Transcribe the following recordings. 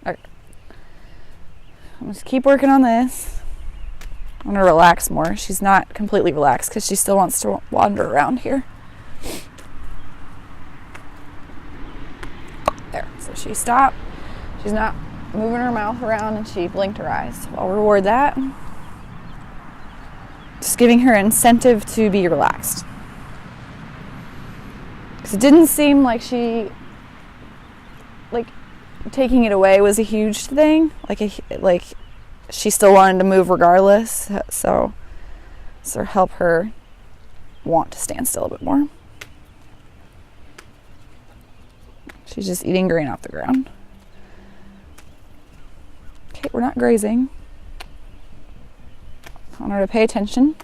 Okay. I'm just keep working on this. I'm gonna relax more. She's not completely relaxed because she still wants to wander around here. There. So she stopped. She's not moving her mouth around and she blinked her eyes. So I'll reward that. Just giving her incentive to be relaxed. Because it didn't seem like taking it away was a huge thing. Like she still wanted to move regardless. So help her want to stand still a bit more. She's just eating grain off the ground. Okay, we're not grazing. I want her to pay attention.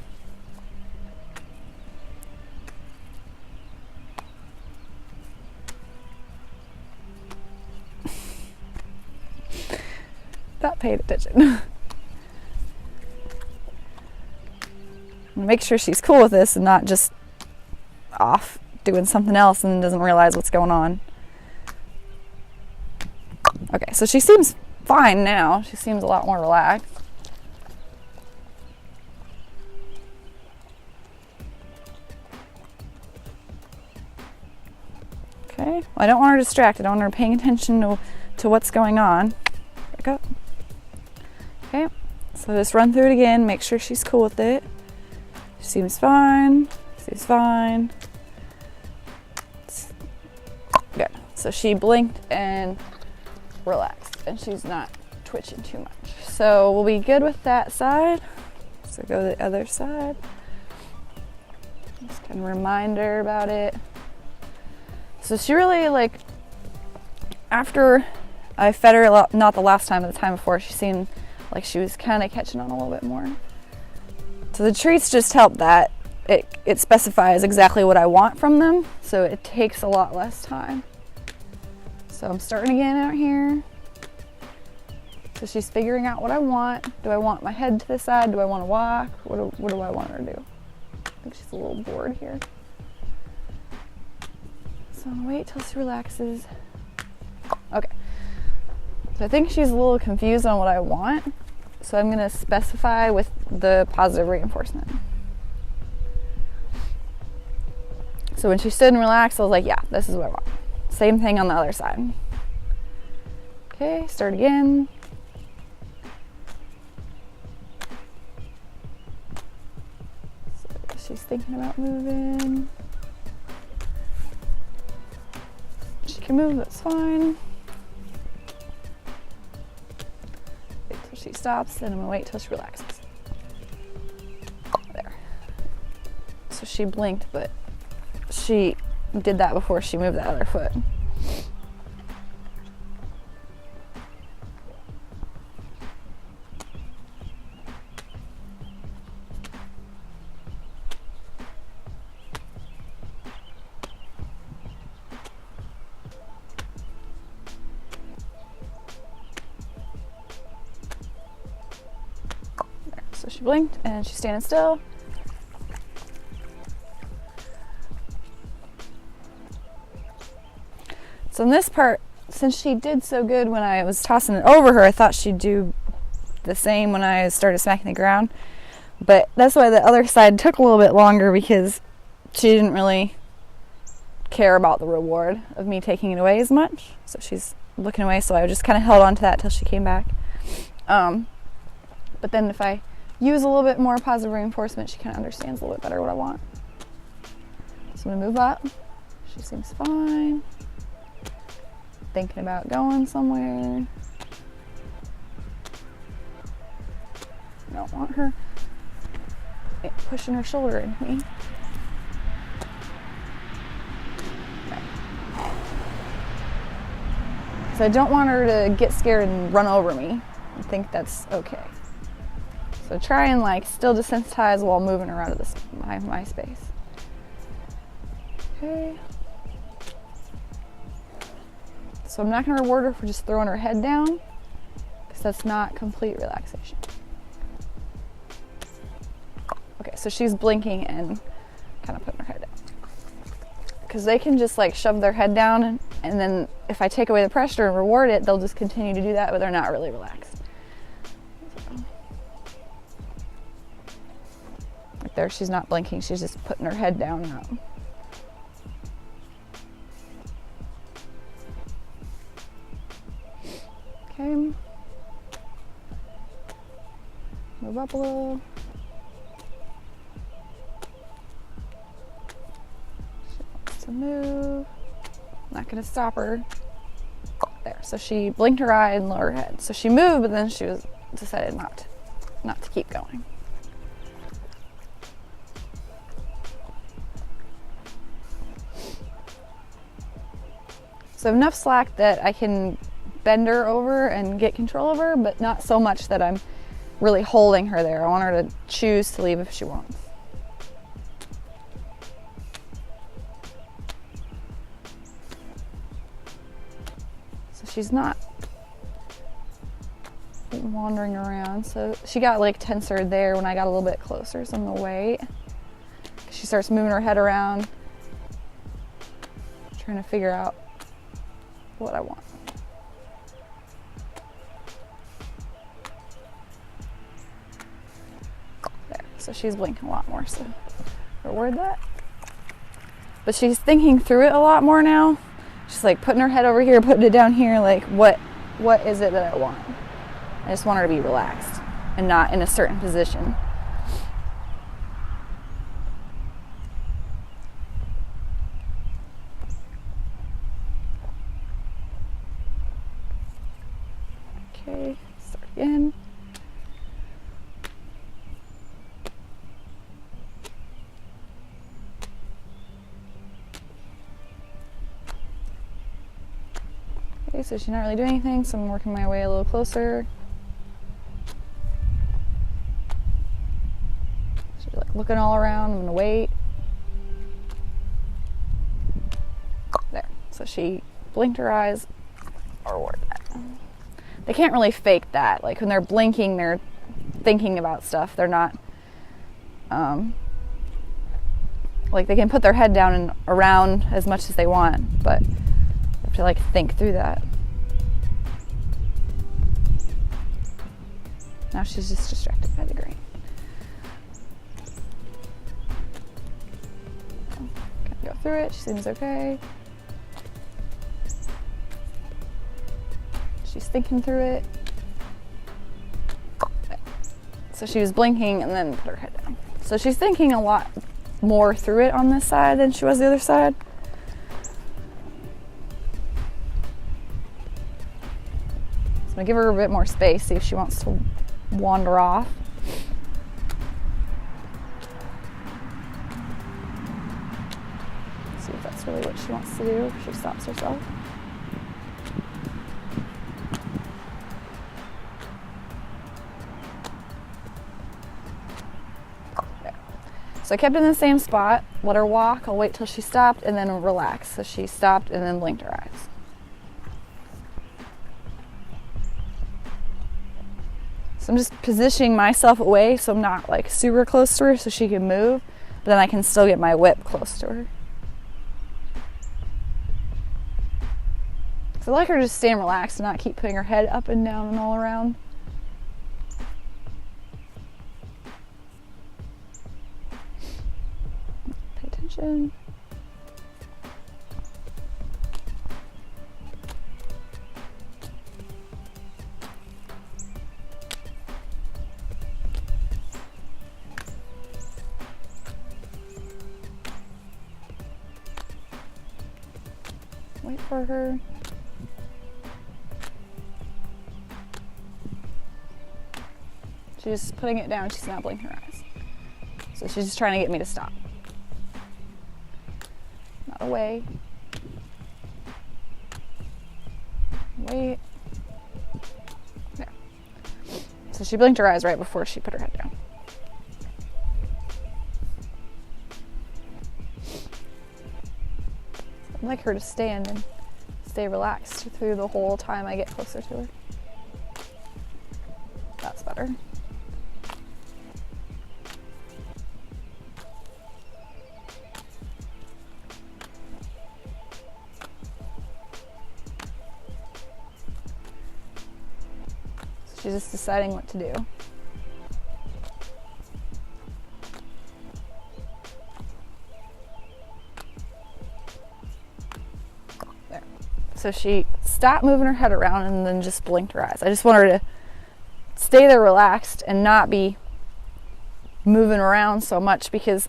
That paid attention. Make sure she's cool with this and not just off doing something else and doesn't realize what's going on. Okay, so she seems fine now. She seems a lot more relaxed. Okay, well, I don't want her distracted. I want her paying attention to what's going on. Back up. Okay, so just run through it again. Make sure she's cool with it. She seems fine. She's fine. Good. So she blinked and relaxed, and she's not twitching too much. So we'll be good with that side. So go to the other side. Just kind of remind her about it. So she really, like, after I fed her a lot, not the last time, but the time before, she seemed like she was kind of catching on a little bit more. So the treats just help that. It specifies exactly what I want from them, so it takes a lot less time. So I'm starting again out here. So she's figuring out what I want. Do I want my head to the side? Do I want to walk? What do I want her to do? I think she's a little bored here. So I'm gonna wait till she relaxes. Okay. So I think she's a little confused on what I want. So I'm gonna specify with the positive reinforcement. So when she stood and relaxed, I was like, yeah, this is what I want. Same thing on the other side. Okay, start again. So she's thinking about moving. She can move, that's fine. Wait till she stops, and I'm gonna wait till she relaxes. There. So she blinked, but she did that before she moved that other foot. There. So she blinked and she's standing still. So in this part, since she did so good when I was tossing it over her, I thought she'd do the same when I started smacking the ground. But that's why the other side took a little bit longer, because she didn't really care about the reward of me taking it away as much. So she's looking away, so I just kind of held on to that till she came back. But then if I use a little bit more positive reinforcement, she kind of understands a little bit better what I want. So I'm going to move up. She seems fine. Thinking about going somewhere. I don't want her pushing her shoulder into me. Okay. So I don't want her to get scared and run over me. I think that's okay. So try and like still desensitize while moving her out of this my space. Okay. So I'm not going to reward her for just throwing her head down, because that's not complete relaxation. Okay, so she's blinking and kind of putting her head down. Because they can just like shove their head down And then if I take away the pressure and reward it, they'll just continue to do that, but they're not really relaxed. Right there, she's not blinking, she's just putting her head down now. Okay. Move up a little. She wants to move. Not gonna stop her. There, so she blinked her eye and lowered her head. So she moved, but then she decided not to keep going. So enough slack that I can bend her over and get control of her, but not so much that I'm really holding her there. I want her to choose to leave if she wants. So she's not wandering around. So she got like tenser there when I got a little bit closer, so I'm gonna wait. She starts moving her head around, trying to figure out what I want. There, so she's blinking a lot more, so reward that. But she's thinking through it a lot more now. She's like putting her head over here, putting it down here, like what is it that I want? I just want her to be relaxed and not in a certain position. Okay, start again. Okay, so she's not really doing anything, so I'm working my way a little closer. She's like looking all around. I'm gonna wait. There. So she blinked her eyes. I'll reward that. They can't really fake that. Like when they're blinking, they're thinking about stuff. They're not, like they can put their head down and around as much as they want, but you have to like think through that. Now she's just distracted by the green. Kind of go through it. She seems okay. She's thinking through it. So she was blinking and then put her head down. So she's thinking a lot more through it on this side than she was the other side. So I'm gonna give her a bit more space, see if she wants to wander off. See if that's really what she wants to do, if she stops herself. So I kept in the same spot, let her walk, I'll wait till she stopped and then relax. So she stopped and then blinked her eyes. So I'm just positioning myself away so I'm not like super close to her so she can move, but then I can still get my whip close to her. So I like her just staying relaxed and not keep putting her head up and down and all around. Pay attention. Wait for her. She's putting it down, she's not blinking her eyes. So she's just trying to get me to stop. Not away. Wait. There. So she blinked her eyes right before she put her head down. I'd like her to stand and stay relaxed through the whole time I get closer to her. That's better. She's just deciding what to do. There. So she stopped moving her head around and then just blinked her eyes. I just want her to stay there relaxed and not be moving around so much, because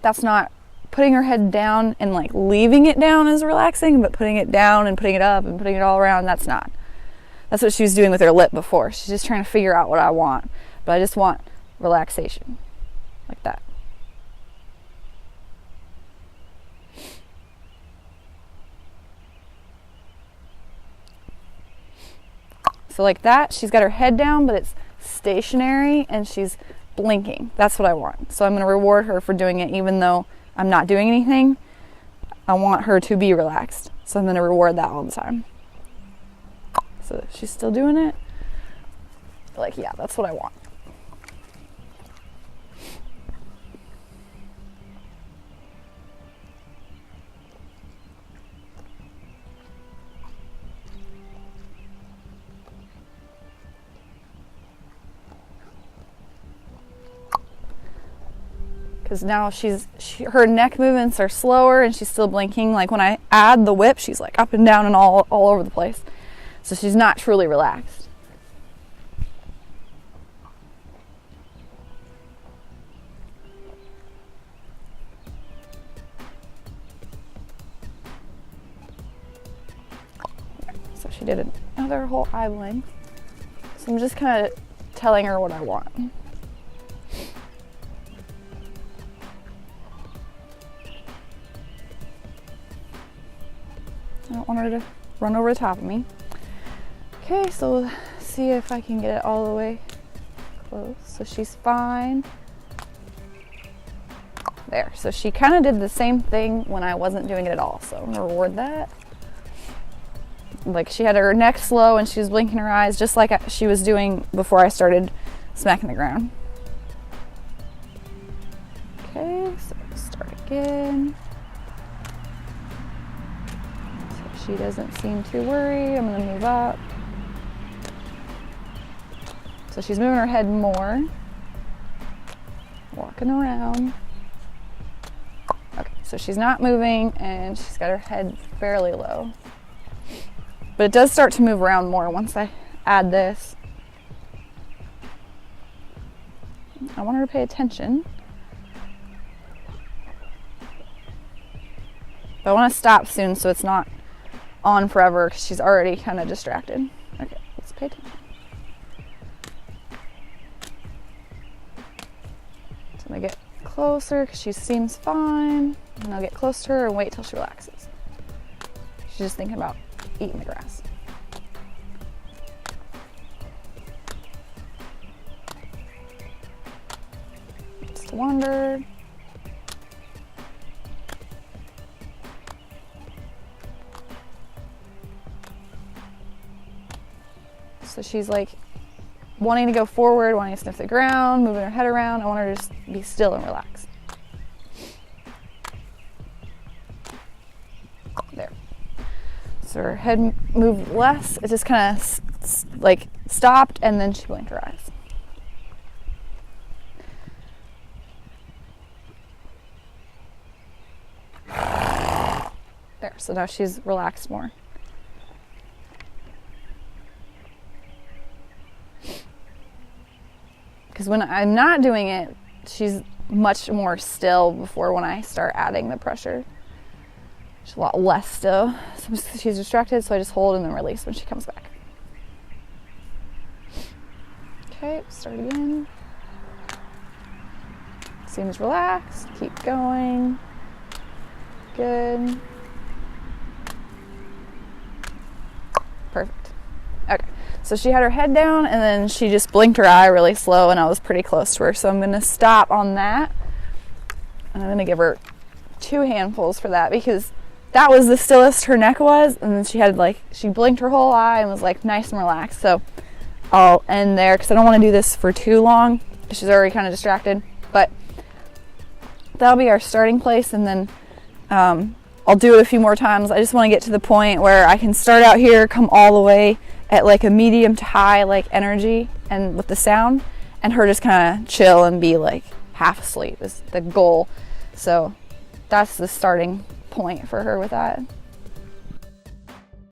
that's not putting her head down and like leaving it down is relaxing, but putting it down and putting it up and putting it all around, that's not. That's what she was doing with her lip before. She's just trying to figure out what I want, but I just want relaxation, like that. So like that, she's got her head down, but it's stationary and she's blinking. That's what I want. So I'm going to reward her for doing it even though I'm not doing anything. I want her to be relaxed. So I'm going to reward that all the time. So she's still doing it. Like, yeah, that's what I want. Because now her neck movements are slower and she's still blinking. Like when I add the whip, she's like up and down and all over the place. So she's not truly relaxed. So she did another whole eye blink. So I'm just kind of telling her what I want. I don't want her to run over the top of me. Okay, so we'll see if I can get it all the way close. So she's fine. There, so she kind of did the same thing when I wasn't doing it at all. So I'm gonna reward that. Like she had her neck slow and she was blinking her eyes just like she was doing before I started smacking the ground. Okay, so we'll start again. She doesn't seem too worried. I'm going to move up. So she's moving her head more. Walking around. Okay, so she's not moving and she's got her head fairly low. But it does start to move around more once I add this. I want her to pay attention. But I want to stop soon so it's not on forever because she's already kind of distracted. Okay, let's pay attention. So I'm gonna get closer because she seems fine. And I'll get close to her and wait till she relaxes. She's just thinking about eating the grass. Just wander. So she's like wanting to go forward, wanting to sniff the ground, moving her head around. I want her to just be still and relax. There. So her head moved less. It just kind of like stopped and then she blinked her eyes. There. So now she's relaxed more. Because when I'm not doing it, she's much more still before when I start adding the pressure. She's a lot less still. So she's distracted, so I just hold and then release when she comes back. Okay, start again. Seems relaxed. Keep going. Good. Perfect. Okay. So she had her head down and then she just blinked her eye really slow and I was pretty close to her. So I'm going to stop on that. And I'm going to give her 2 handfuls for that because that was the stillest her neck was. And then she blinked her whole eye and was like nice and relaxed. So I'll end there because I don't want to do this for too long. She's already kind of distracted. But that'll be our starting place. And then I'll do it a few more times. I just want to get to the point where I can start out here, come all the way at like a medium to high like energy and with the sound, and her just kind of chill and be like half asleep is the goal. So that's the starting point for her with that.